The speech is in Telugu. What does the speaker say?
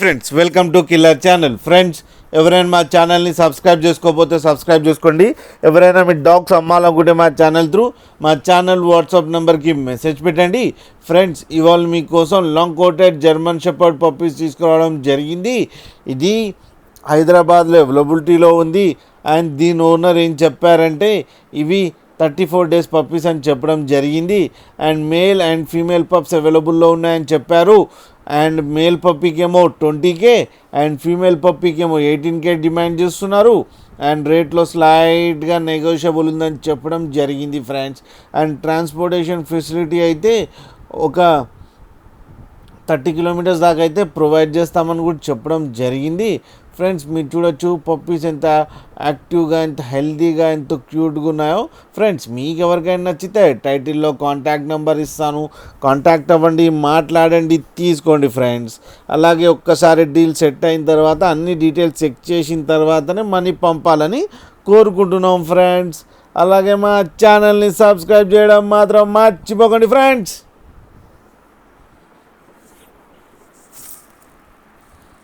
Friends welcome to killer channel. Friends ఎవరైనా మా ఛానల్ని సబ్స్క్రైబ్ చేసుకోకపోతే సబ్స్క్రైబ్ చేసుకోండి. ఎవరైనా మీ డాగ్స్ అమ్మాలనుకుంటే మా ఛానల్ త్రూ మా ఛానల్ వాట్సాప్ నెంబర్కి మెసేజ్ పెట్టండి. ఫ్రెండ్స్ ఇవాళ మీకోసం long coated German shepherd puppies తీసుకురావడం జరిగింది. ఇది హైదరాబాద్లో అవైలబిలిటీలో ఉంది. అండ్ దీని ఓనర్ ఏం చెప్పారంటే ఇవి 34 days పప్పీస్ అని చెప్పడం జరిగింది. And male and female pups అవైలబుల్లో ఉన్నాయని చెప్పారు. అండ్ మేల్ పప్పీకి ఏమో 20K అండ్ ఫీమేల్ పప్పీకి ఏమో 18K డిమాండ్ చేస్తున్నారు. అండ్ రేట్లో స్లైట్గా నెగోషియబుల్ ఉందని చెప్పడం జరిగింది ఫ్రెండ్స్. అండ్ ట్రాన్స్పోర్టేషన్ ఫెసిలిటీ అయితే ఒక 30 kilometers దాకా అయితే ప్రొవైడ్ చేస్తామని కూడా చెప్పడం జరిగింది. ఫ్రెండ్స్ మీరు చూడొచ్చు పప్పీస్ ఎంత యాక్టివ్గా, ఎంత హెల్తీగా, ఎంత క్యూట్గా ఉన్నాయో. ఫ్రెండ్స్ మీకు ఎవరికైనా నచ్చితే టైటిల్లో కాంటాక్ట్ నెంబర్ ఇస్తాను, కాంటాక్ట్ అవ్వండి, మాట్లాడండి, తీసుకోండి ఫ్రెండ్స్. అలాగే ఒక్కసారి డీల్ సెట్ అయిన తర్వాత అన్ని డీటెయిల్స్ చెక్ చేసిన తర్వాతనే మనీ పంపాలని కోరుకుంటున్నాం ఫ్రెండ్స్. అలాగే మా ఛానల్ని సబ్స్క్రైబ్ చేయడం మాత్రం మర్చిపోకండి ఫ్రెండ్స్.